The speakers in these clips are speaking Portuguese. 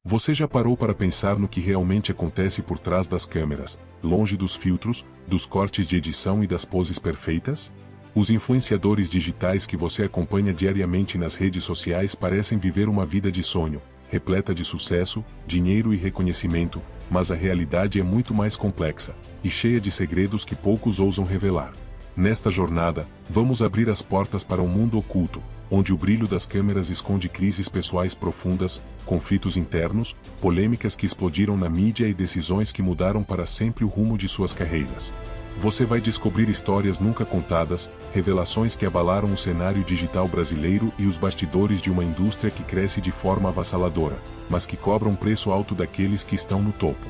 Você já parou para pensar no que realmente acontece por trás das câmeras, longe dos filtros, dos cortes de edição e das poses perfeitas? Os influenciadores digitais que você acompanha diariamente nas redes sociais parecem viver uma vida de sonho, repleta de sucesso, dinheiro e reconhecimento, mas a realidade é muito mais complexa e cheia de segredos que poucos ousam revelar. Nesta jornada, vamos abrir as portas para um mundo oculto, onde o brilho das câmeras esconde crises pessoais profundas, conflitos internos, polêmicas que explodiram na mídia e decisões que mudaram para sempre o rumo de suas carreiras. Você vai descobrir histórias nunca contadas, revelações que abalaram o cenário digital brasileiro e os bastidores de uma indústria que cresce de forma avassaladora, mas que cobra um preço alto daqueles que estão no topo.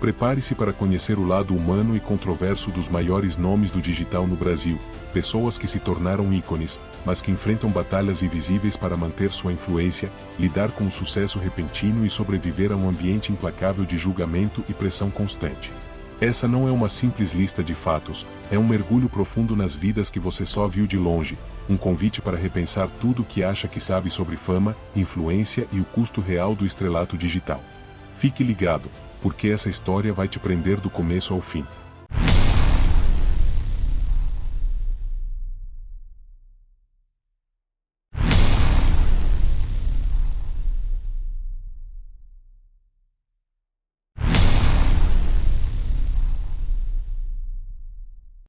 Prepare-se para conhecer o lado humano e controverso dos maiores nomes do digital no Brasil, pessoas que se tornaram ícones, mas que enfrentam batalhas invisíveis para manter sua influência, lidar com o sucesso repentino e sobreviver a um ambiente implacável de julgamento e pressão constante. Essa não é uma simples lista de fatos, é um mergulho profundo nas vidas que você só viu de longe, um convite para repensar tudo o que acha que sabe sobre fama, influência e o custo real do estrelato digital. Fique ligado, porque essa história vai te prender do começo ao fim.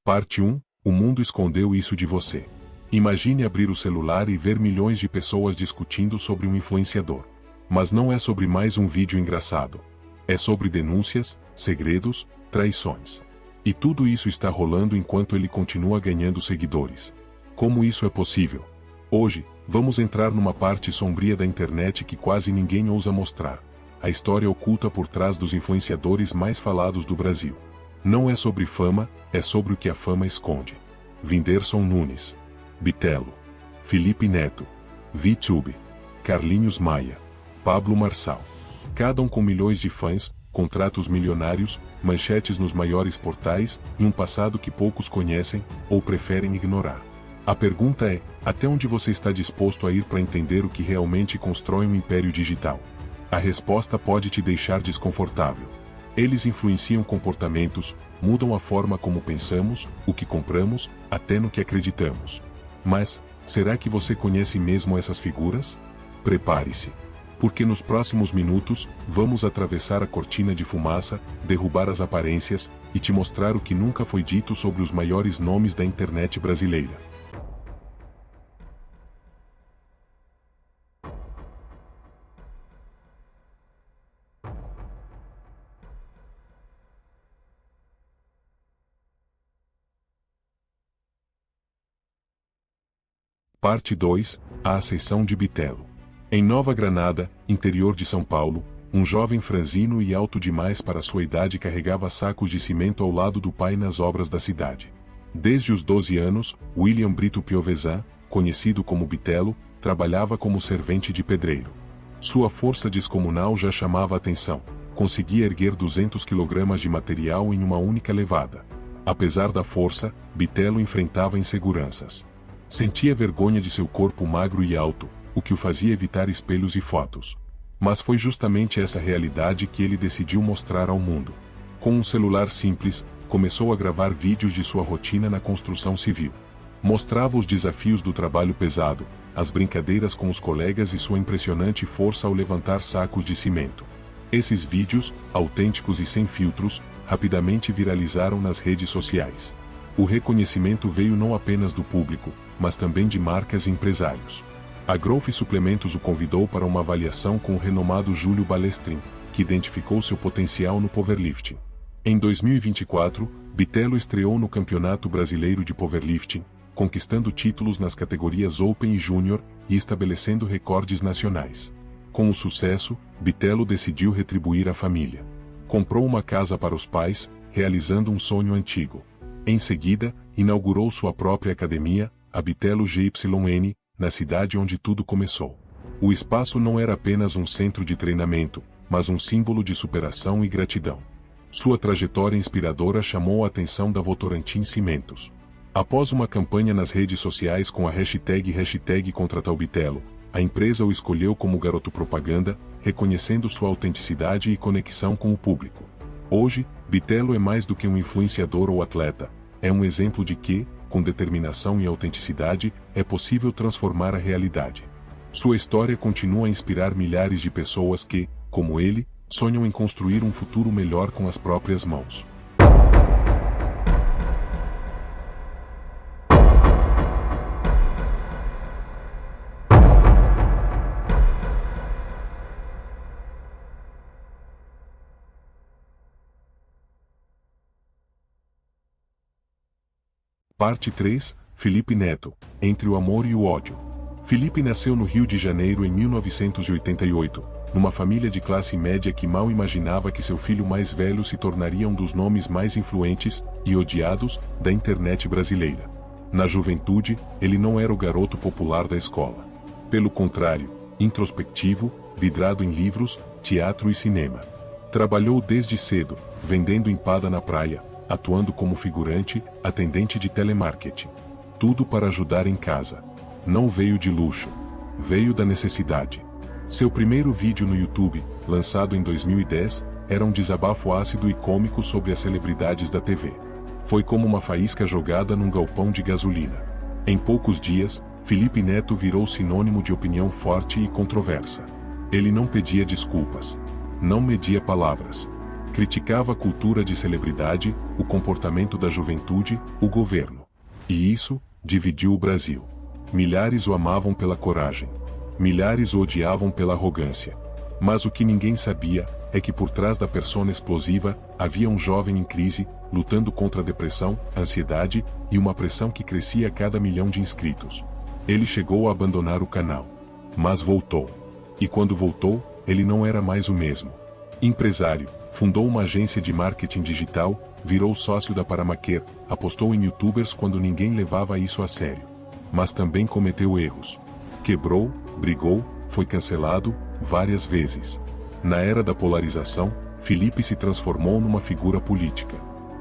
Parte 1. O mundo escondeu isso de você. Imagine abrir o celular e ver milhões de pessoas discutindo sobre um influenciador. Mas não é sobre mais um vídeo engraçado. É sobre denúncias, segredos, traições. E tudo isso está rolando enquanto ele continua ganhando seguidores. Como isso é possível? Hoje, vamos entrar numa parte sombria da internet que quase ninguém ousa mostrar. A história oculta por trás dos influenciadores mais falados do Brasil. Não é sobre fama, é sobre o que a fama esconde. Whindersson Nunes, Bitelo, Felipe Neto, VTube, Carlinhos Maia, Pablo Marçal. Cada um com milhões de fãs, contratos milionários, manchetes nos maiores portais e um passado que poucos conhecem ou preferem ignorar. A pergunta é, até onde você está disposto a ir para entender o que realmente constrói um império digital? A resposta pode te deixar desconfortável. Eles influenciam comportamentos, mudam a forma como pensamos, o que compramos, até no que acreditamos. Mas, será que você conhece mesmo essas figuras? Prepare-se. Porque nos próximos minutos, vamos atravessar a cortina de fumaça, derrubar as aparências, e te mostrar o que nunca foi dito sobre os maiores nomes da internet brasileira. Parte 2. A ascensão de Bitelo. Em Nova Granada, interior de São Paulo, um jovem franzino e alto demais para sua idade carregava sacos de cimento ao lado do pai nas obras da cidade. Desde os 12 anos, William Brito Piovesan, conhecido como Bitelo, trabalhava como servente de pedreiro. Sua força descomunal já chamava a atenção. Conseguia erguer 200 kg de material em uma única levada. Apesar da força, Bitelo enfrentava inseguranças. Sentia vergonha de seu corpo magro e alto, o que o fazia evitar espelhos e fotos. Mas foi justamente essa realidade que ele decidiu mostrar ao mundo. Com um celular simples, começou a gravar vídeos de sua rotina na construção civil. Mostrava os desafios do trabalho pesado, as brincadeiras com os colegas e sua impressionante força ao levantar sacos de cimento. Esses vídeos, autênticos e sem filtros, rapidamente viralizaram nas redes sociais. O reconhecimento veio não apenas do público, mas também de marcas e empresários. A Growth Suplementos o convidou para uma avaliação com o renomado Júlio Balestrin, que identificou seu potencial no powerlifting. Em 2024, Bitelo estreou no Campeonato Brasileiro de Powerlifting, conquistando títulos nas categorias Open e Júnior e estabelecendo recordes nacionais. Com o sucesso, Bitelo decidiu retribuir a família. Comprou uma casa para os pais, realizando um sonho antigo. Em seguida, inaugurou sua própria academia, a Bitelo GYN, na cidade onde tudo começou. O espaço não era apenas um centro de treinamento, mas um símbolo de superação e gratidão. Sua trajetória inspiradora chamou a atenção da Votorantim Cimentos. Após uma campanha nas redes sociais com a hashtag #ContrataoBitelo, a empresa o escolheu como garoto propaganda, reconhecendo sua autenticidade e conexão com o público. Hoje, Bitelo é mais do que um influenciador ou atleta, é um exemplo de que, com determinação e autenticidade, é possível transformar a realidade. Sua história continua a inspirar milhares de pessoas que, como ele, sonham em construir um futuro melhor com as próprias mãos. Parte 3, Felipe Neto, Entre o Amor e o Ódio. Felipe nasceu no Rio de Janeiro em 1988, numa família de classe média que mal imaginava que seu filho mais velho se tornaria um dos nomes mais influentes e odiados da internet brasileira. Na juventude, ele não era o garoto popular da escola. Pelo contrário, introspectivo, vidrado em livros, teatro e cinema. Trabalhou desde cedo, vendendo empada na praia, atuando como figurante, atendente de telemarketing. Tudo para ajudar em casa. Não veio de luxo. Veio da necessidade. Seu primeiro vídeo no YouTube, lançado em 2010, era um desabafo ácido e cômico sobre as celebridades da TV. Foi como uma faísca jogada num galpão de gasolina. Em poucos dias, Felipe Neto virou sinônimo de opinião forte e controversa. Ele não pedia desculpas. Não media palavras. Criticava a cultura de celebridade, o comportamento da juventude, o governo. E isso dividiu o Brasil. Milhares o amavam pela coragem. Milhares o odiavam pela arrogância. Mas o que ninguém sabia é que por trás da persona explosiva havia um jovem em crise, lutando contra a depressão, ansiedade e uma pressão que crescia a cada milhão de inscritos. Ele chegou a abandonar o canal. Mas voltou. E quando voltou, ele não era mais o mesmo. Empresário, fundou uma agência de marketing digital, virou sócio da Paramaker, apostou em youtubers quando ninguém levava isso a sério. Mas também cometeu erros. Quebrou, brigou, foi cancelado, várias vezes. Na era da polarização, Felipe se transformou numa figura política.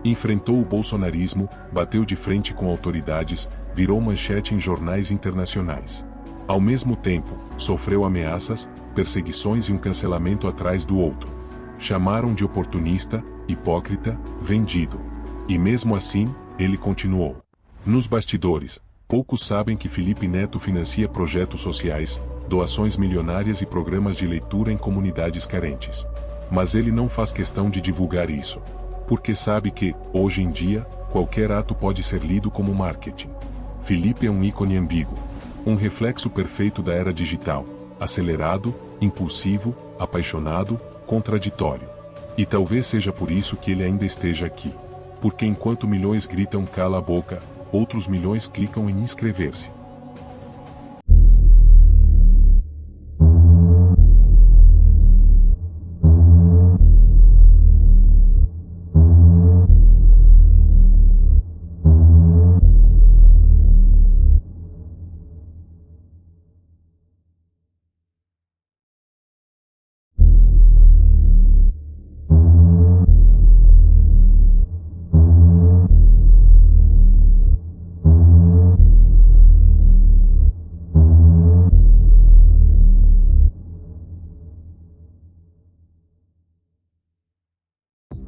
Enfrentou o bolsonarismo, bateu de frente com autoridades, virou manchete em jornais internacionais. Ao mesmo tempo, sofreu ameaças, perseguições e um cancelamento atrás do outro. Chamaram de oportunista, hipócrita, vendido. E mesmo assim, ele continuou. Nos bastidores, poucos sabem que Felipe Neto financia projetos sociais, doações milionárias e programas de leitura em comunidades carentes. Mas ele não faz questão de divulgar isso. Porque sabe que, hoje em dia, qualquer ato pode ser lido como marketing. Felipe é um ícone ambíguo. Um reflexo perfeito da era digital. Acelerado, impulsivo, apaixonado, contraditório. E talvez seja por isso que ele ainda esteja aqui. Porque enquanto milhões gritam cala a boca, outros milhões clicam em inscrever-se.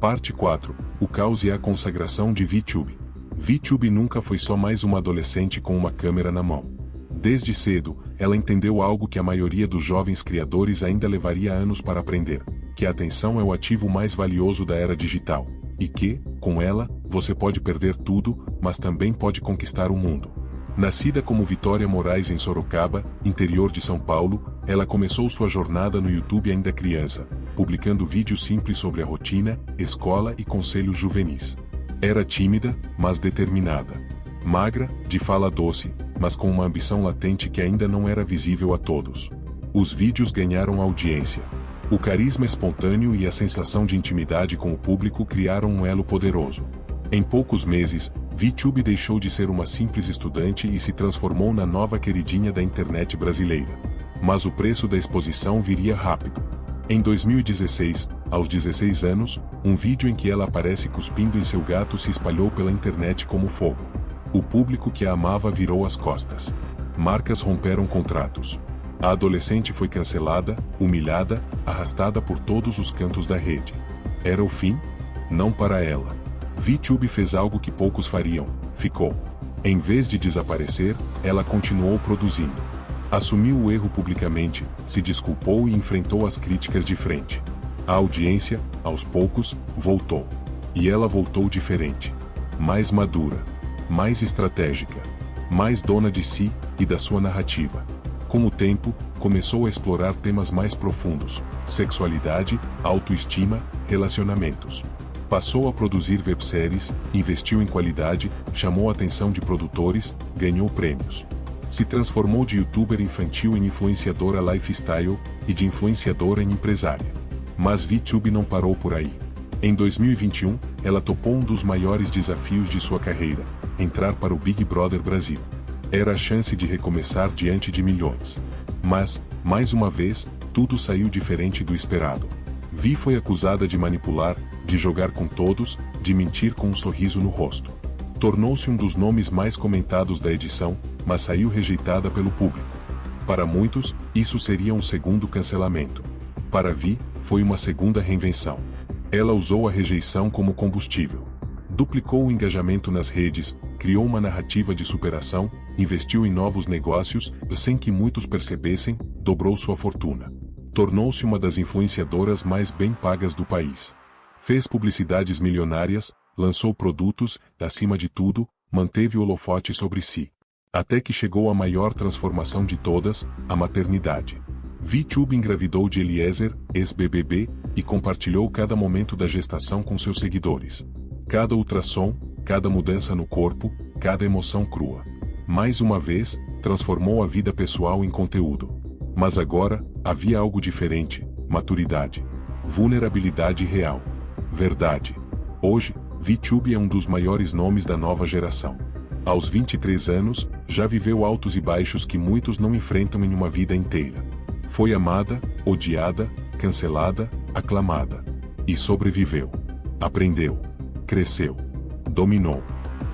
Parte 4. O caos e a consagração de VTube. VTube nunca foi só mais uma adolescente com uma câmera na mão. Desde cedo, ela entendeu algo que a maioria dos jovens criadores ainda levaria anos para aprender, que a atenção é o ativo mais valioso da era digital, e que, com ela, você pode perder tudo, mas também pode conquistar o mundo. Nascida como Vitória Moraes em Sorocaba, interior de São Paulo, ela começou sua jornada no YouTube ainda criança, publicando vídeos simples sobre a rotina, escola e conselhos juvenis. Era tímida, mas determinada. Magra, de fala doce, mas com uma ambição latente que ainda não era visível a todos. Os vídeos ganharam audiência. O carisma espontâneo e a sensação de intimidade com o público criaram um elo poderoso. Em poucos meses, VTube deixou de ser uma simples estudante e se transformou na nova queridinha da internet brasileira. Mas o preço da exposição viria rápido. Em 2016, aos 16 anos, um vídeo em que ela aparece cuspindo em seu gato se espalhou pela internet como fogo. O público que a amava virou as costas. Marcas romperam contratos. A adolescente foi cancelada, humilhada, arrastada por todos os cantos da rede. Era o fim? Não para ela. VTube fez algo que poucos fariam, ficou. Em vez de desaparecer, ela continuou produzindo. Assumiu o erro publicamente, se desculpou e enfrentou as críticas de frente. A audiência, aos poucos, voltou. E ela voltou diferente. Mais madura. Mais estratégica. Mais dona de si e da sua narrativa. Com o tempo, começou a explorar temas mais profundos: sexualidade, autoestima, relacionamentos. Passou a produzir webséries, investiu em qualidade, chamou a atenção de produtores, ganhou prêmios. Se transformou de youtuber infantil em influenciadora lifestyle e de influenciadora em empresária. Mas VTube não parou por aí. Em 2021, ela topou um dos maiores desafios de sua carreira: entrar para o Big Brother Brasil. Era a chance de recomeçar diante de milhões. Mas, mais uma vez, tudo saiu diferente do esperado. Vi foi acusada de manipular, de jogar com todos, de mentir com um sorriso no rosto. Tornou-se um dos nomes mais comentados da edição, mas saiu rejeitada pelo público. Para muitos, isso seria um segundo cancelamento. Para Vi, foi uma segunda reinvenção. Ela usou a rejeição como combustível. Duplicou o engajamento nas redes, criou uma narrativa de superação, investiu em novos negócios, sem que muitos percebessem, dobrou sua fortuna. Tornou-se uma das influenciadoras mais bem pagas do país. Fez publicidades milionárias, lançou produtos, acima de tudo, manteve o holofote sobre si. Até que chegou a maior transformação de todas, a maternidade. VTube engravidou de Eliezer, ex-BBB, e compartilhou cada momento da gestação com seus seguidores. Cada ultrassom, cada mudança no corpo, cada emoção crua. Mais uma vez, transformou a vida pessoal em conteúdo. Mas agora, havia algo diferente: maturidade. Vulnerabilidade real. Verdade. Hoje, VTube é um dos maiores nomes da nova geração. Aos 23 anos, já viveu altos e baixos que muitos não enfrentam em uma vida inteira. Foi amada, odiada, cancelada, aclamada. E sobreviveu. Aprendeu. Cresceu. Dominou.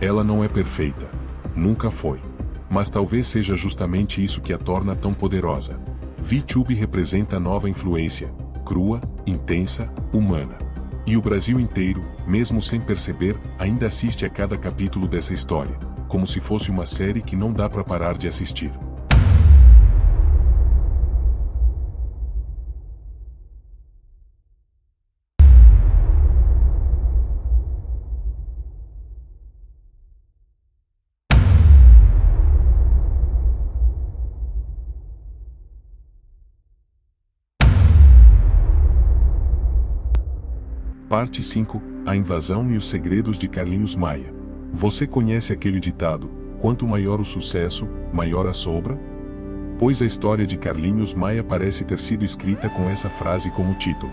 Ela não é perfeita. Nunca foi. Mas talvez seja justamente isso que a torna tão poderosa. VTube representa a nova influência, crua, intensa, humana. E o Brasil inteiro, mesmo sem perceber, ainda assiste a cada capítulo dessa história, como se fosse uma série que não dá para parar de assistir. Parte 5, A Invasão e os Segredos de Carlinhos Maia. Você conhece aquele ditado: quanto maior o sucesso, maior a sombra? Pois a história de Carlinhos Maia parece ter sido escrita com essa frase como título.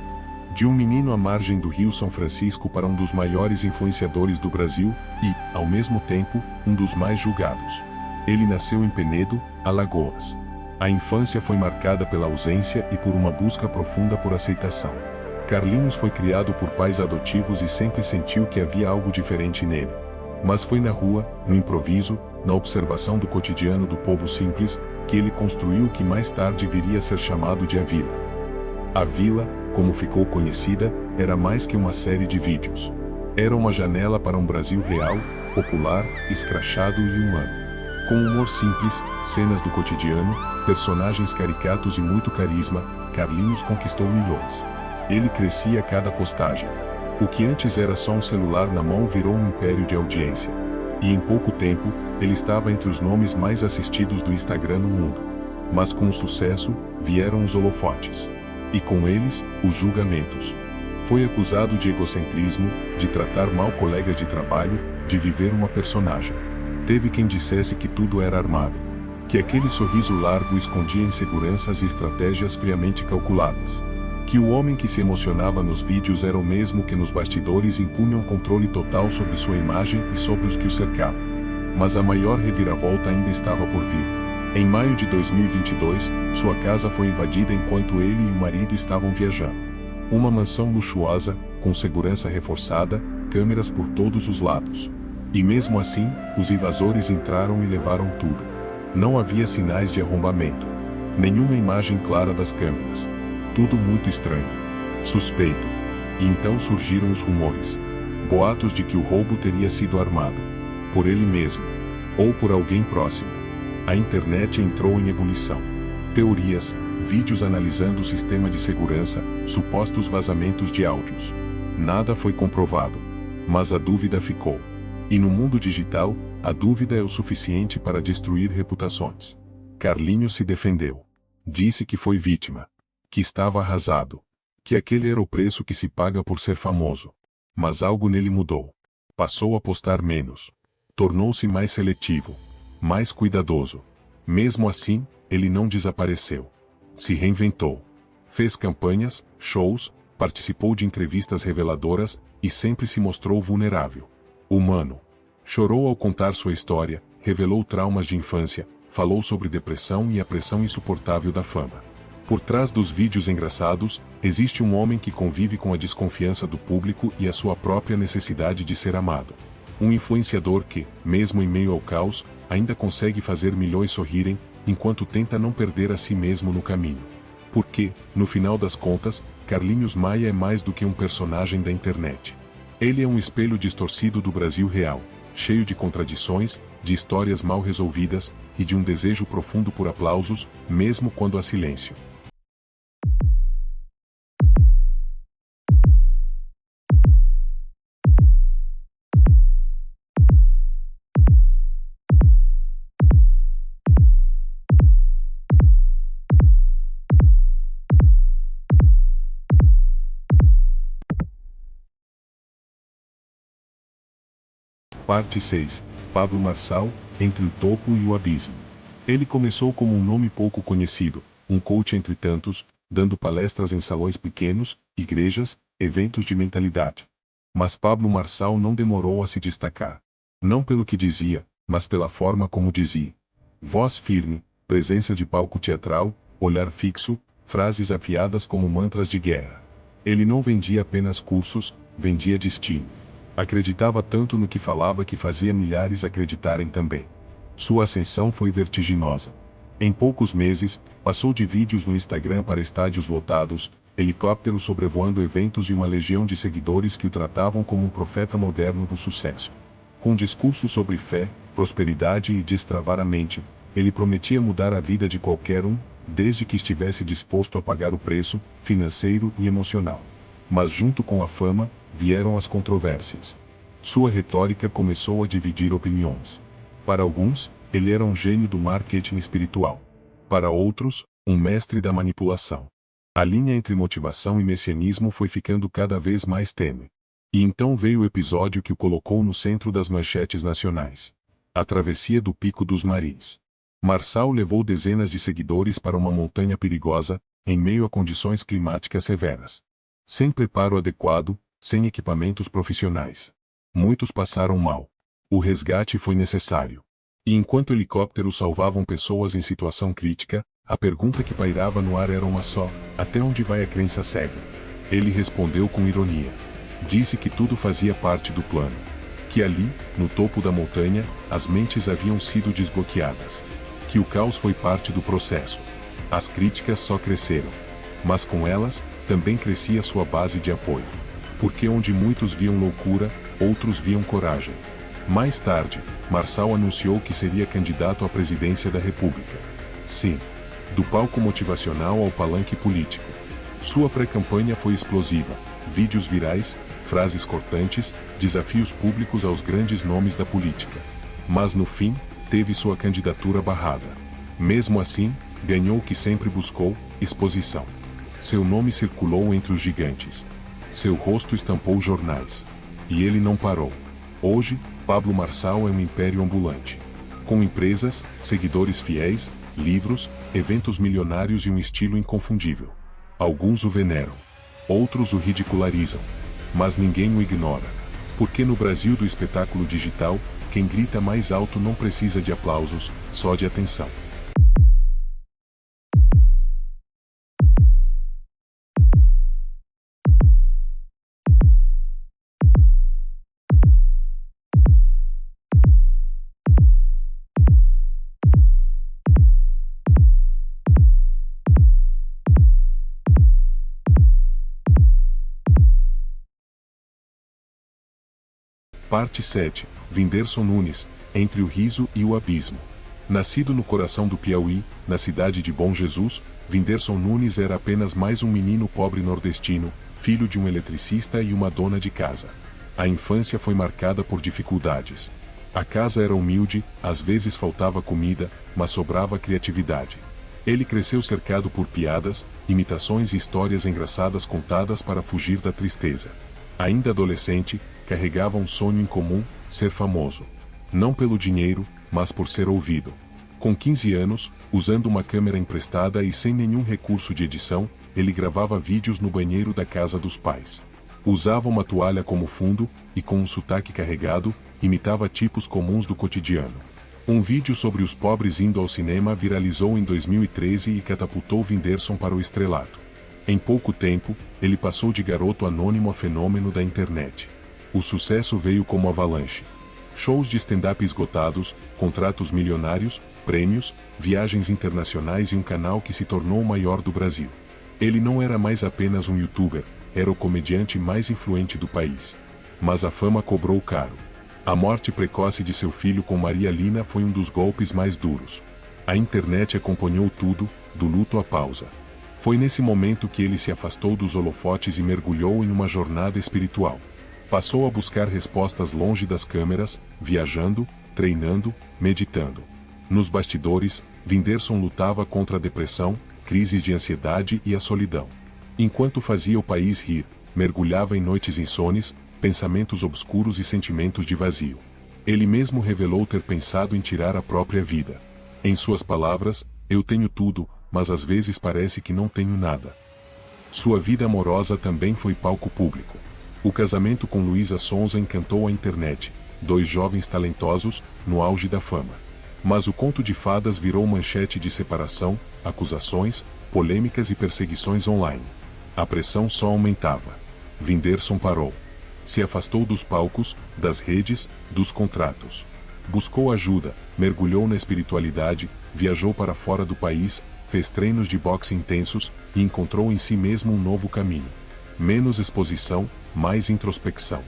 De um menino à margem do Rio São Francisco para um dos maiores influenciadores do Brasil e, ao mesmo tempo, um dos mais julgados. Ele nasceu em Penedo, Alagoas. A infância foi marcada pela ausência e por uma busca profunda por aceitação. Carlinhos foi criado por pais adotivos e sempre sentiu que havia algo diferente nele. Mas foi na rua, no improviso, na observação do cotidiano do povo simples, que ele construiu o que mais tarde viria a ser chamado de A Vila. A Vila, como ficou conhecida, era mais que uma série de vídeos. Era uma janela para um Brasil real, popular, escrachado e humano. Com humor simples, cenas do cotidiano, personagens caricatos e muito carisma, Carlinhos conquistou milhões. Ele crescia a cada postagem. O que antes era só um celular na mão virou um império de audiência. E em pouco tempo, ele estava entre os nomes mais assistidos do Instagram no mundo. Mas com o sucesso, vieram os holofotes. E com eles, os julgamentos. Foi acusado de egocentrismo, de tratar mal colegas de trabalho, de viver uma personagem. Teve quem dissesse que tudo era armado. Que aquele sorriso largo escondia inseguranças e estratégias friamente calculadas. Que o homem que se emocionava nos vídeos era o mesmo que nos bastidores impunha um controle total sobre sua imagem e sobre os que o cercavam. Mas a maior reviravolta ainda estava por vir. Em maio de 2022, sua casa foi invadida enquanto ele e o marido estavam viajando. Uma mansão luxuosa, com segurança reforçada, câmeras por todos os lados. E mesmo assim, os invasores entraram e levaram tudo. Não havia sinais de arrombamento. Nenhuma imagem clara das câmeras. Tudo muito estranho. Suspeito. E então surgiram os rumores. Boatos de que o roubo teria sido armado. Por ele mesmo. Ou por alguém próximo. A internet entrou em ebulição. Teorias, vídeos analisando o sistema de segurança, supostos vazamentos de áudios. Nada foi comprovado. Mas a dúvida ficou. E no mundo digital, a dúvida é o suficiente para destruir reputações. Carlinhos se defendeu. Disse que foi vítima. Que estava arrasado. Que aquele era o preço que se paga por ser famoso. Mas algo nele mudou. Passou a postar menos. Tornou-se mais seletivo. Mais cuidadoso. Mesmo assim, ele não desapareceu. Se reinventou. Fez campanhas, shows, participou de entrevistas reveladoras, e sempre se mostrou vulnerável. Humano. Chorou ao contar sua história, revelou traumas de infância, falou sobre depressão e a pressão insuportável da fama. Por trás dos vídeos engraçados, existe um homem que convive com a desconfiança do público e a sua própria necessidade de ser amado. Um influenciador que, mesmo em meio ao caos, ainda consegue fazer milhões sorrirem, enquanto tenta não perder a si mesmo no caminho. Porque, no final das contas, Carlinhos Maia é mais do que um personagem da internet. Ele é um espelho distorcido do Brasil real, cheio de contradições, de histórias mal resolvidas, e de um desejo profundo por aplausos, mesmo quando há silêncio. Parte 6. Pablo Marçal, entre o topo e o abismo. Ele começou como um nome pouco conhecido, um coach entre tantos, dando palestras em salões pequenos, igrejas, eventos de mentalidade. Mas Pablo Marçal não demorou a se destacar. Não pelo que dizia, mas pela forma como dizia. Voz firme, presença de palco teatral, olhar fixo, frases afiadas como mantras de guerra. Ele não vendia apenas cursos, vendia destino. Acreditava tanto no que falava que fazia milhares acreditarem também. Sua ascensão foi vertiginosa. Em poucos meses, passou de vídeos no Instagram para estádios lotados, helicópteros sobrevoando eventos e uma legião de seguidores que o tratavam como um profeta moderno do sucesso. Com discursos sobre fé, prosperidade e destravar a mente, ele prometia mudar a vida de qualquer um, desde que estivesse disposto a pagar o preço, financeiro e emocional. Mas junto com a fama, vieram as controvérsias. Sua retórica começou a dividir opiniões. Para alguns, ele era um gênio do marketing espiritual. Para outros, um mestre da manipulação. A linha entre motivação e messianismo foi ficando cada vez mais tênue. E então veio o episódio que o colocou no centro das manchetes nacionais. A travessia do Pico dos Marins. Marçal levou dezenas de seguidores para uma montanha perigosa, em meio a condições climáticas severas. Sem preparo adequado, sem equipamentos profissionais. Muitos passaram mal. O resgate foi necessário. E enquanto helicópteros salvavam pessoas em situação crítica, a pergunta que pairava no ar era uma só: até onde vai a crença cega? Ele respondeu com ironia. Disse que tudo fazia parte do plano. Que ali, no topo da montanha, as mentes haviam sido desbloqueadas. Que o caos foi parte do processo. As críticas só cresceram. Mas com elas, também crescia sua base de apoio. Porque onde muitos viam loucura, outros viam coragem. Mais tarde, Marçal anunciou que seria candidato à presidência da República. Sim. Do palco motivacional ao palanque político. Sua pré-campanha foi explosiva. Vídeos virais, frases cortantes, desafios públicos aos grandes nomes da política. Mas no fim, teve sua candidatura barrada. Mesmo assim, ganhou o que sempre buscou: exposição. Seu nome circulou entre os gigantes. Seu rosto estampou jornais. E ele não parou. Hoje, Pablo Marçal é um império ambulante. Com empresas, seguidores fiéis, livros, eventos milionários e um estilo inconfundível. Alguns o veneram. Outros o ridicularizam. Mas ninguém o ignora. Porque no Brasil do espetáculo digital, quem grita mais alto não precisa de aplausos, só de atenção. Parte 7. Whindersson Nunes, entre o riso e o abismo. Nascido no coração do Piauí, na cidade de Bom Jesus, Whindersson Nunes era apenas mais um menino pobre nordestino, filho de um eletricista e uma dona de casa. A infância foi marcada por dificuldades. A casa era humilde, às vezes faltava comida, mas sobrava criatividade. Ele cresceu cercado por piadas, imitações e histórias engraçadas contadas para fugir da tristeza. Ainda adolescente, carregava um sonho em comum, ser famoso. Não pelo dinheiro, mas por ser ouvido. Com 15 anos, usando uma câmera emprestada e sem nenhum recurso de edição, ele gravava vídeos no banheiro da casa dos pais. Usava uma toalha como fundo, e com um sotaque carregado, imitava tipos comuns do cotidiano. Um vídeo sobre os pobres indo ao cinema viralizou em 2013 e catapultou Whindersson para o estrelato. Em pouco tempo, ele passou de garoto anônimo a fenômeno da internet. O sucesso veio como avalanche. Shows de stand-up esgotados, contratos milionários, prêmios, viagens internacionais e um canal que se tornou o maior do Brasil. Ele não era mais apenas um youtuber, era o comediante mais influente do país. Mas a fama cobrou caro. A morte precoce de seu filho com Maria Lina foi um dos golpes mais duros. A internet acompanhou tudo, do luto à pausa. Foi nesse momento que ele se afastou dos holofotes e mergulhou em uma jornada espiritual. Passou a buscar respostas longe das câmeras, viajando, treinando, meditando. Nos bastidores, Whindersson lutava contra a depressão, crises de ansiedade e a solidão. Enquanto fazia o país rir, mergulhava em noites insones, pensamentos obscuros e sentimentos de vazio. Ele mesmo revelou ter pensado em tirar a própria vida. Em suas palavras, eu tenho tudo, mas às vezes parece que não tenho nada. Sua vida amorosa também foi palco público. O casamento com Luísa Sonza encantou a internet, dois jovens talentosos, no auge da fama. Mas o conto de fadas virou manchete de separação, acusações, polêmicas e perseguições online. A pressão só aumentava. Whindersson parou. Se afastou dos palcos, das redes, dos contratos. Buscou ajuda, mergulhou na espiritualidade, viajou para fora do país, fez treinos de boxe intensos e encontrou em si mesmo um novo caminho. Menos exposição, mais introspecção.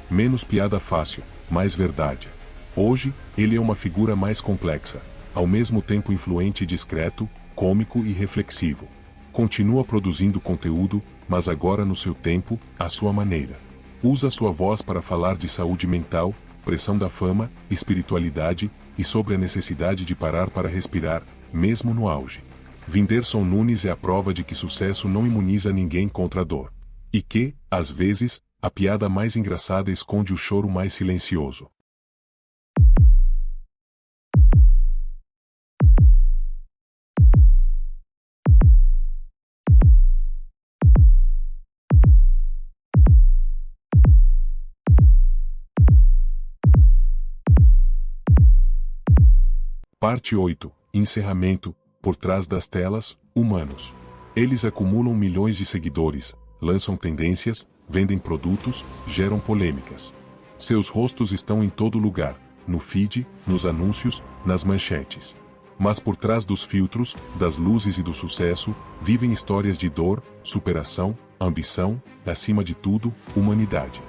Menos piada fácil, mais verdade. Hoje, ele é uma figura mais complexa, ao mesmo tempo influente e discreto, cômico e reflexivo. Continua produzindo conteúdo, mas agora no seu tempo, à sua maneira. Usa sua voz para falar de saúde mental, pressão da fama, espiritualidade e sobre a necessidade de parar para respirar, mesmo no auge. Whindersson Nunes é a prova de que sucesso não imuniza ninguém contra a dor. E que, às vezes, a piada mais engraçada esconde o choro mais silencioso. Parte 8. Encerramento. Por trás das telas, humanos. Eles acumulam milhões de seguidores, lançam tendências, vendem produtos, geram polêmicas. Seus rostos estão em todo lugar, no feed, nos anúncios, nas manchetes. Mas por trás dos filtros, das luzes e do sucesso, vivem histórias de dor, superação, ambição, acima de tudo, humanidade.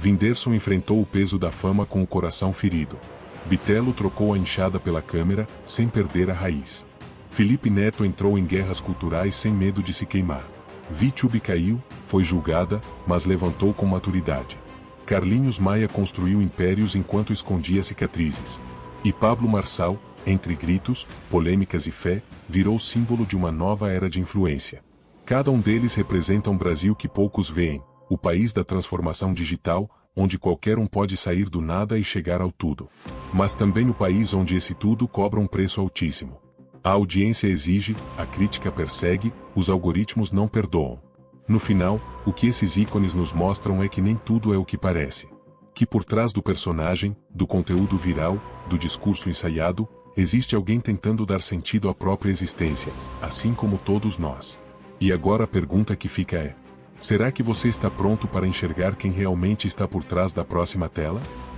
Whindersson enfrentou o peso da fama com o coração ferido. Bitelo trocou a enxada pela câmera, sem perder a raiz. Felipe Neto entrou em guerras culturais sem medo de se queimar. VTube caiu, foi julgada, mas levantou com maturidade. Carlinhos Maia construiu impérios enquanto escondia cicatrizes. E Pablo Marçal, entre gritos, polêmicas e fé, virou símbolo de uma nova era de influência. Cada um deles representa um Brasil que poucos veem, o país da transformação digital, onde qualquer um pode sair do nada e chegar ao tudo. Mas também o país onde esse tudo cobra um preço altíssimo. A audiência exige, a crítica persegue, os algoritmos não perdoam. No final, o que esses ícones nos mostram é que nem tudo é o que parece. Que por trás do personagem, do conteúdo viral, do discurso ensaiado, existe alguém tentando dar sentido à própria existência, assim como todos nós. E agora a pergunta que fica é: será que você está pronto para enxergar quem realmente está por trás da próxima tela?